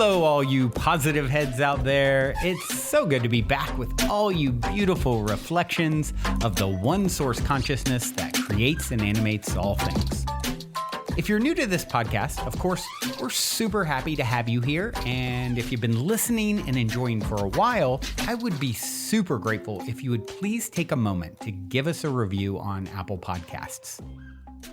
Hello, all you positive heads out there. It's so good to be back with all you beautiful reflections of the one source consciousness that creates and animates all things. If you're new to this podcast, of course, we're super happy to have you here. And if you've been listening and enjoying for a while, I would be super grateful if you would please take a moment to give us a review on Apple Podcasts.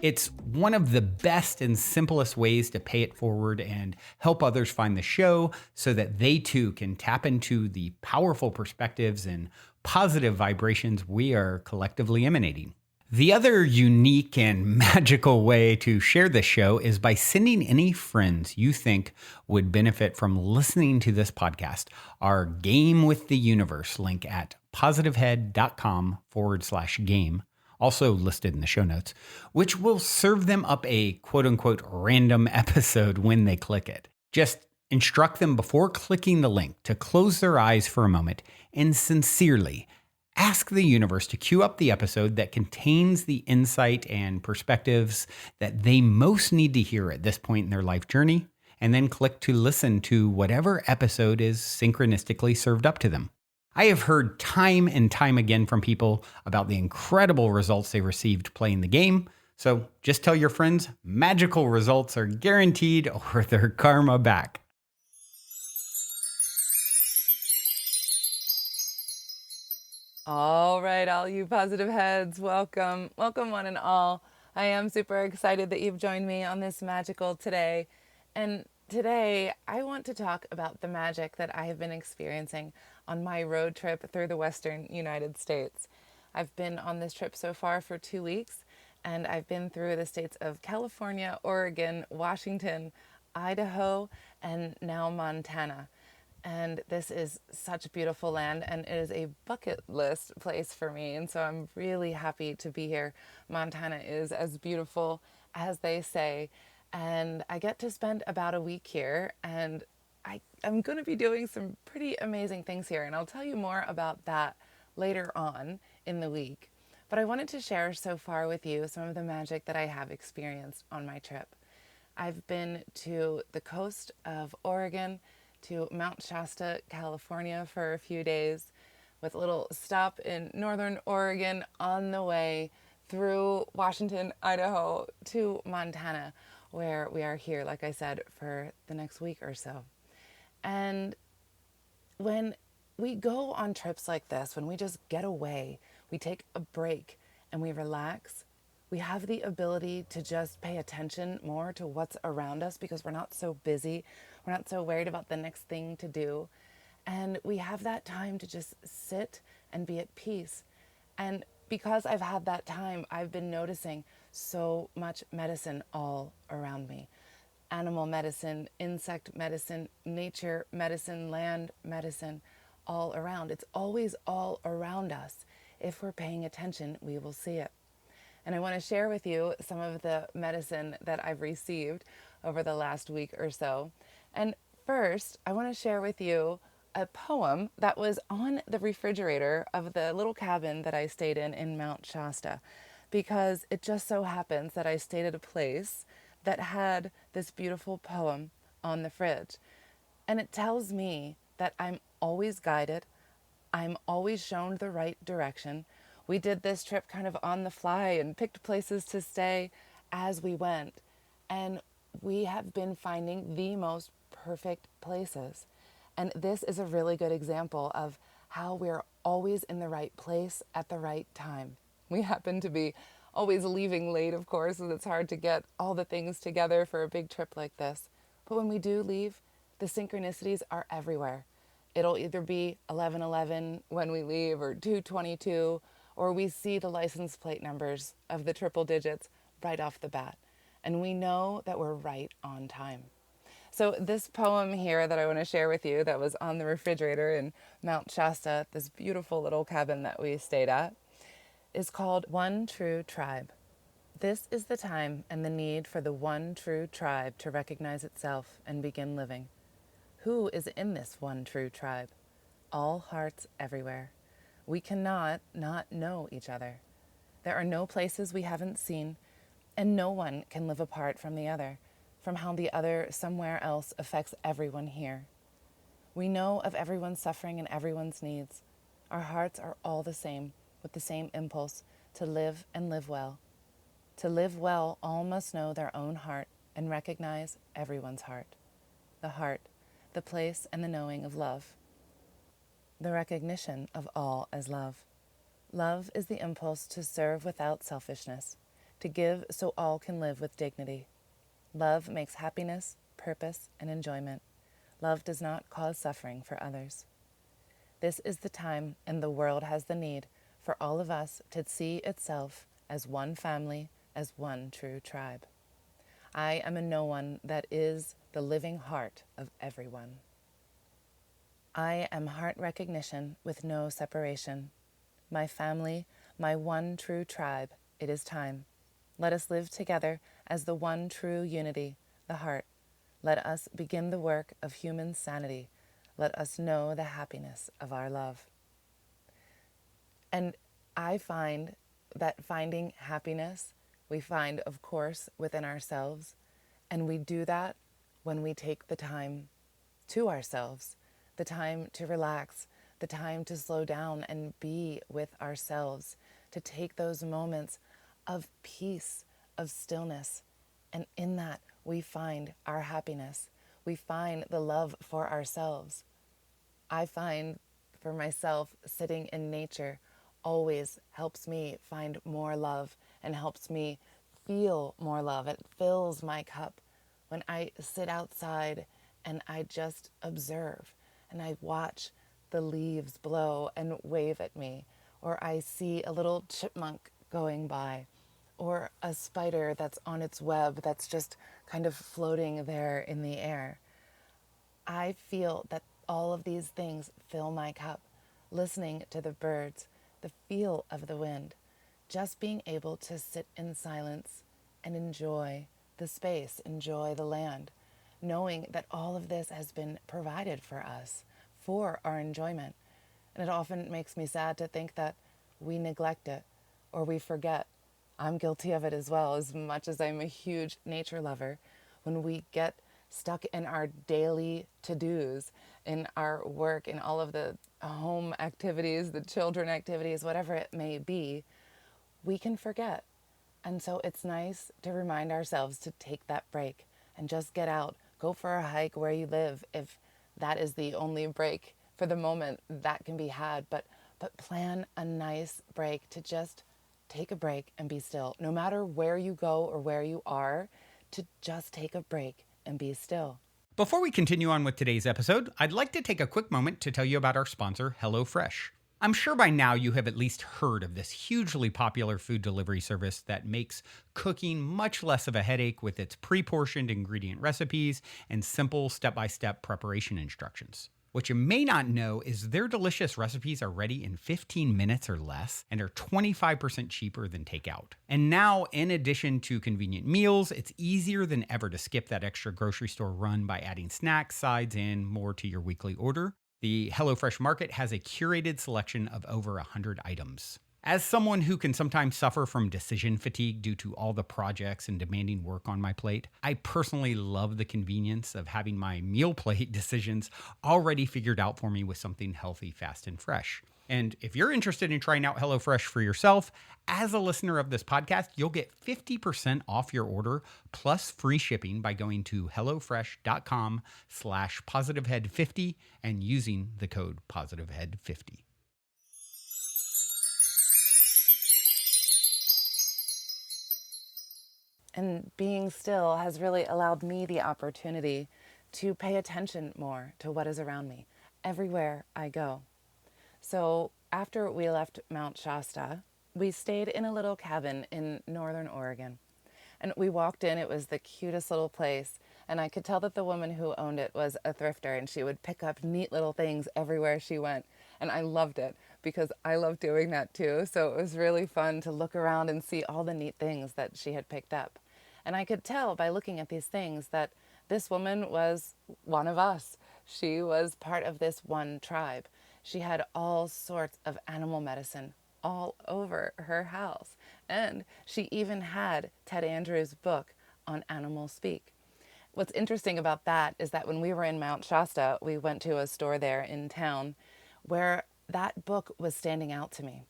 It's one of the best and simplest ways to pay it forward and help others find the show so that they too can tap into the powerful perspectives and positive vibrations we are collectively emanating. The other unique and magical way to share this show is by sending any friends you think would benefit from listening to this podcast our Game with the Universe link at positivehead.com/game. Also listed in the show notes, which will serve them up a quote-unquote random episode when they click it. Just instruct them before clicking the link to close their eyes for a moment and sincerely ask the universe to queue up the episode that contains the insight and perspectives that they most need to hear at this point in their life journey, and then click to listen to whatever episode is synchronistically served up to them. I have heard time and time again from people about the incredible results they received playing the game. So just tell your friends magical results are guaranteed or their karma back. All right, all you positive heads, welcome. Welcome one and all. I am super excited that you've joined me on this magical today. And today I want to talk about the magic that I have been experiencing on my road trip through the Western United States. I've been on this trip so far for 2 weeks, and I've been through the states of California, Oregon, Washington, Idaho, and now Montana. And this is such beautiful land, and it is a bucket list place for me. And so I'm really happy to be here. Montana is as beautiful as they say. And I get to spend about a week here, and I'm going to be doing some pretty amazing things here. And I'll tell you more about that later on in the week. But I wanted to share so far with you some of the magic that I have experienced on my trip. I've been to the coast of Oregon, to Mount Shasta, California for a few days, with a little stop in Northern Oregon on the way through Washington, Idaho to Montana, where we are here, like I said, for the next week or so. And when we go on trips like this, when we just get away, we take a break and we relax, we have the ability to just pay attention more to what's around us because we're not so busy. We're not so worried about the next thing to do. And we have that time to just sit and be at peace. And because I've had that time, I've been noticing so much medicine all around me. Animal medicine, insect medicine, nature medicine, land medicine, all around. It's always all around us. If we're paying attention, we will see it. And I want to share with you some of the medicine that I've received over the last week or so. And first, I want to share with you a poem that was on the refrigerator of the little cabin that I stayed in Mount Shasta, because it just so happens that I stayed at a place that had this beautiful poem on the fridge. And it tells me that I'm always guided. I'm always shown the right direction. We did this trip kind of on the fly and picked places to stay as we went. And we have been finding the most perfect places. And this is a really good example of how we're always in the right place at the right time. We happen to be always leaving late, of course, and it's hard to get all the things together for a big trip like this. But when we do leave, the synchronicities are everywhere. It'll either be 11:11 when we leave, or 2:22, or we see the license plate numbers of the triple digits right off the bat. And we know that we're right on time. So this poem here that I want to share with you that was on the refrigerator in Mount Shasta, this beautiful little cabin that we stayed at, is called One True Tribe. This is the time and the need for the one true tribe to recognize itself and begin living. Who is in this one true tribe? All hearts everywhere. We cannot not know each other. There are no places we haven't seen, and no one can live apart from the other. from how the other somewhere else affects everyone here. We know of everyone's suffering and everyone's needs. Our hearts are all the same, with the same impulse to live and live well. To live well, all must know their own heart and recognize everyone's heart. The heart, the place and the knowing of love. The recognition of all as love. Love is the impulse to serve without selfishness, to give so all can live with dignity. Love makes happiness, purpose, and enjoyment. Love does not cause suffering for others. This is the time, and the world has the need, for all of us to see itself as one family, as one true tribe. I am a no one that is the living heart of everyone. I am heart recognition with no separation. My family, my one true tribe, it is time. Let us live together as the one true unity, the heart. Let us begin the work of human sanity. Let us know the happiness of our love. And I find that finding happiness, we find, of course, within ourselves. And we do that when we take the time to ourselves, the time to relax, the time to slow down and be with ourselves, to take those moments of peace, of stillness. And in that, we find our happiness. We find the love for ourselves. I find for myself, sitting in nature always helps me find more love and helps me feel more love. It fills my cup when I sit outside and I just observe and I watch the leaves blow and wave at me, or I see a little chipmunk going by, or a spider that's on its web that's just kind of floating there in the air. I feel that all of these things fill my cup. Listening to the birds, the feel of the wind, just being able to sit in silence and enjoy the space, enjoy the land, knowing that all of this has been provided for us, for our enjoyment. And it often makes me sad to think that we neglect it or we forget. I'm guilty of it as well, as much as I'm a huge nature lover. When we get stuck in our daily to-dos, in our work, in all of the home activities, the children activities, whatever it may be, we can forget. And so it's nice to remind ourselves to take that break and just get out, go for a hike where you live, if that is the only break for the moment that can be had. But plan a nice break to just take a break and be still. No matter where you go or where you are, to just take a break and be still. Before we continue on with today's episode, I'd like to take a quick moment to tell you about our sponsor, HelloFresh. I'm sure by now you have at least heard of this hugely popular food delivery service that makes cooking much less of a headache with its pre-portioned ingredient recipes and simple step-by-step preparation instructions. What you may not know is their delicious recipes are ready in 15 minutes or less and are 25% cheaper than takeout. And now, in addition to convenient meals, it's easier than ever to skip that extra grocery store run by adding snacks, sides, and more to your weekly order. The HelloFresh Market has a curated selection of over 100 items. As someone who can sometimes suffer from decision fatigue due to all the projects and demanding work on my plate, I personally love the convenience of having my meal plate decisions already figured out for me with something healthy, fast, and fresh. And if you're interested in trying out HelloFresh for yourself, as a listener of this podcast, you'll get 50% off your order plus free shipping by going to hellofresh.com/positivehead50 and using the code positivehead50. And being still has really allowed me the opportunity to pay attention more to what is around me everywhere I go. So after we left Mount Shasta, we stayed in a little cabin in northern Oregon. And we walked in, it was the cutest little place. And I could tell that the woman who owned it was a thrifter, and she would pick up neat little things everywhere she went. And I loved it because I love doing that too. So it was really fun to look around and see all the neat things that she had picked up. And I could tell by looking at these things that this woman was one of us. She was part of this one tribe. She had all sorts of animal medicine all over her house. And she even had Ted Andrews' book on animal speak. what's interesting about that is that when we were in Mount Shasta, we went to a store there in town where that book was standing out to me.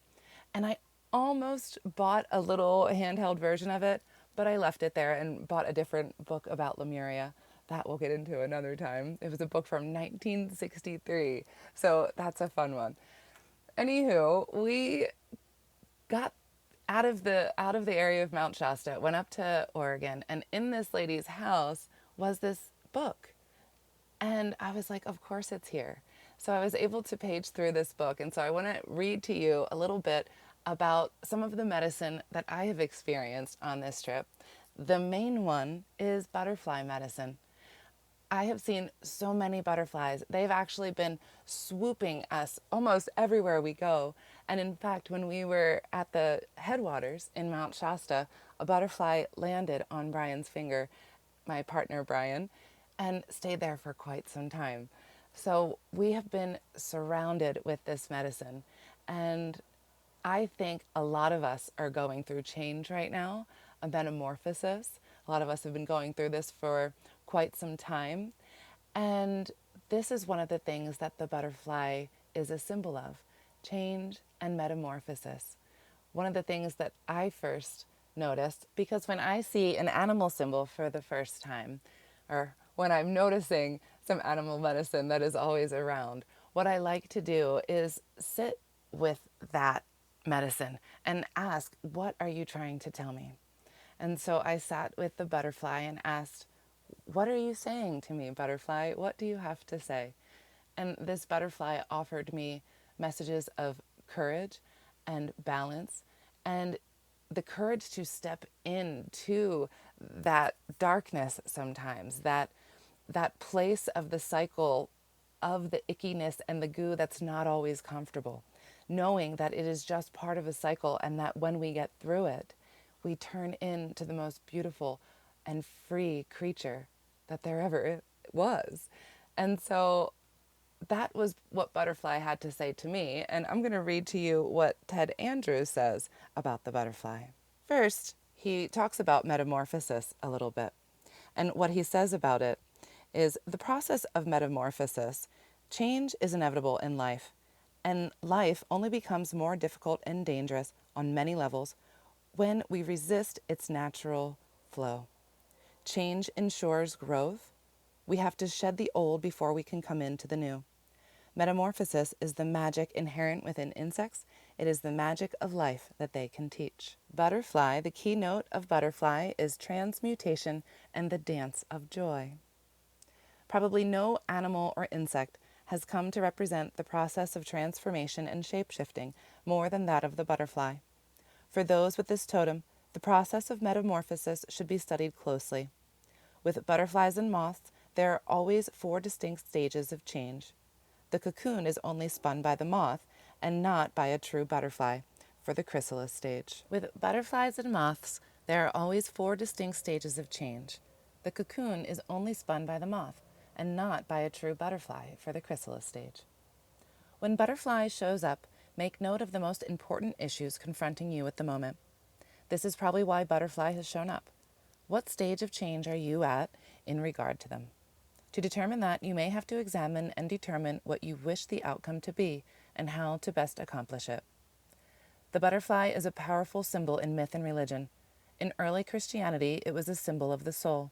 And I almost bought a little handheld version of it, but I left it there and bought a different book about Lemuria. That we'll get into another time. It was a book from 1963, so that's a fun one. Anywho, we got out of the area of Mount Shasta, went up to Oregon, and in this lady's house was this book. And I was like, of course it's here. So I was able to page through this book. And so I want to read to you a little bit about some of the medicine that I have experienced on this trip. The main one is butterfly medicine. I have seen so many butterflies. They've actually been swooping us almost everywhere we go. And in fact, when we were at the headwaters in Mount Shasta, a butterfly landed on Brian's finger, my partner Brian, and stayed there for quite some time. So we have been surrounded with this medicine. And I think a lot of us are going through change right now, a metamorphosis. A lot of us have been going through this for quite some time. And this is one of the things that the butterfly is a symbol of, change and metamorphosis. One of the things that I first noticed, because when I see an animal symbol for the first time, or when I'm noticing some animal medicine that is always around, what I like to do is sit with that medicine and ask, what are you trying to tell me? And so I sat with the butterfly and asked, what are you saying to me, butterfly? What do you have to say? And this butterfly offered me messages of courage and balance and the courage to step into that darkness sometimes, that place of the cycle of the ickiness and the goo that's not always comfortable, knowing that it is just part of a cycle and that when we get through it, we turn into the most beautiful and free creature that there ever was. And so that was what Butterfly had to say to me. And I'm going to read to you what Ted Andrews says about the butterfly. First, he talks about metamorphosis a little bit. And what he says about it is the process of metamorphosis. Change is inevitable in life. And life only becomes more difficult and dangerous on many levels when we resist its natural flow. Change ensures growth. We have to shed the old before we can come into the new. Metamorphosis is the magic inherent within insects. It is the magic of life that they can teach. Butterfly, the keynote of butterfly is transmutation and the dance of joy. Probably no animal or insect has come to represent the process of transformation and shape-shifting more than that of the butterfly. For those with this totem, the process of metamorphosis should be studied closely. With butterflies and moths, there are always 4 distinct stages of change. The cocoon is only spun by the moth and not by a true butterfly for the chrysalis stage. With butterflies and moths, there are always 4 distinct stages of change. The cocoon is only spun by the moth and not by a true butterfly for the chrysalis stage. When butterfly shows up, make note of the most important issues confronting you at the moment. This is probably why butterfly has shown up. What stage of change are you at in regard to them? To determine that, you may have to examine and determine what you wish the outcome to be and how to best accomplish it. The butterfly is a powerful symbol in myth and religion. In early Christianity, it was a symbol of the soul.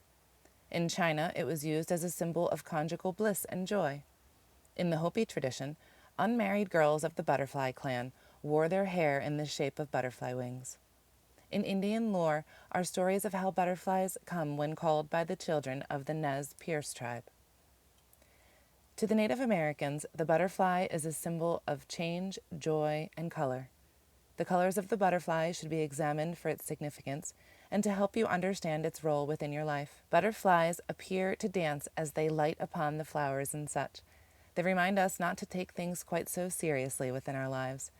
In China, it was used as a symbol of conjugal bliss and joy. In the Hopi tradition, unmarried girls of the butterfly clan wore their hair in the shape of butterfly wings. In Indian lore are stories of how butterflies come when called by the children of the Nez Perce tribe. To the Native Americans, the butterfly is a symbol of change, joy, and color. The colors of the butterfly should be examined for its significance and to help you understand its role within your life. Butterflies appear to dance as they light upon the flowers and such. They remind us not to take things quite so seriously within our lives.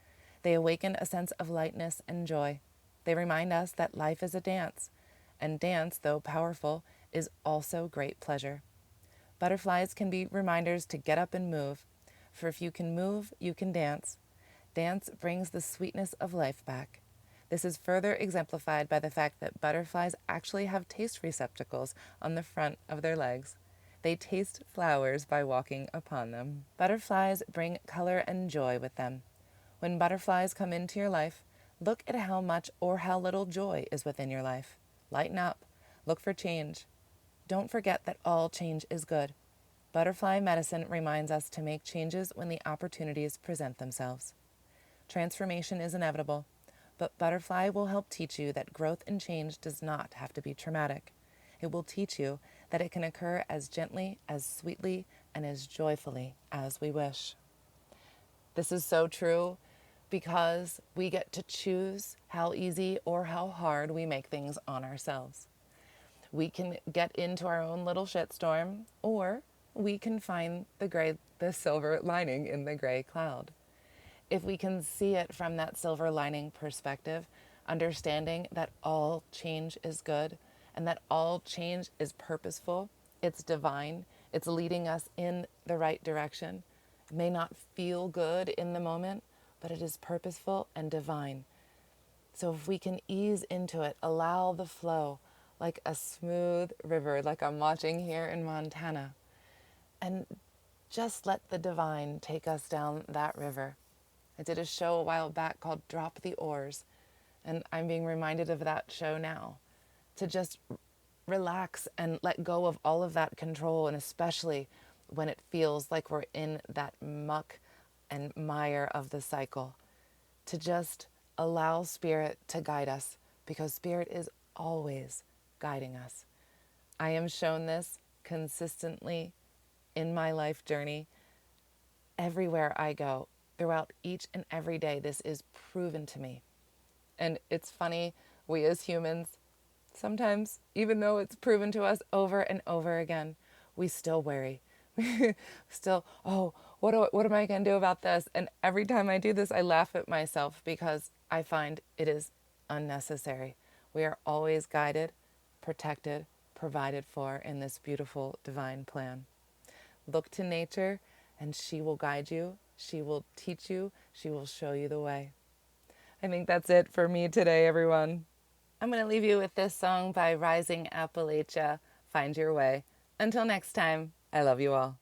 They awaken a sense of lightness and joy. They remind us that life is a dance, and dance, though powerful, is also great pleasure. Butterflies can be reminders to get up and move, for if you can move, you can dance. Dance brings the sweetness of life back. This is further exemplified by the fact that butterflies actually have taste receptacles on the front of their legs. They taste flowers by walking upon them. Butterflies bring color and joy with them. When butterflies come into your life, look at how much or how little joy is within your life. Lighten up. Look for change. Don't forget that all change is good. Butterfly medicine reminds us to make changes when the opportunities present themselves. Transformation is inevitable, but butterfly will help teach you that growth and change does not have to be traumatic. It will teach you that it can occur as gently, as sweetly, and as joyfully as we wish. This is so true because we get to choose how easy or how hard we make things on ourselves. We can get into our own little shitstorm, or we can find the silver lining in the gray cloud. If we can see it from that silver lining perspective, understanding that all change is good and that all change is purposeful, it's divine, it's leading us in the right direction. It may not feel good in the moment, but it is purposeful and divine. So if we can ease into it, allow the flow like a smooth river, like I'm watching here in Montana, and just let the divine take us down that river. I did a show a while back called Drop the Oars, and I'm being reminded of that show now, to just relax and let go of all of that control, and especially when it feels like we're in that muck and mire of the cycle, to just allow Spirit to guide us, because Spirit is always guiding us. I am shown this consistently in my life journey. Everywhere I go, throughout each and every day, this is proven to me. And it's funny, we as humans, sometimes, even though it's proven to us over and over again, we still worry. Still, oh, what am I going to do about this? And every time I do this, I laugh at myself because I find it is unnecessary. We are always guided, protected, provided for in this beautiful divine plan. Look to nature and she will guide you. She will teach you. She will show you the way. I think that's it for me today, everyone. I'm going to leave you with this song by Rising Appalachia, Find Your Way. Until next time, I love you all.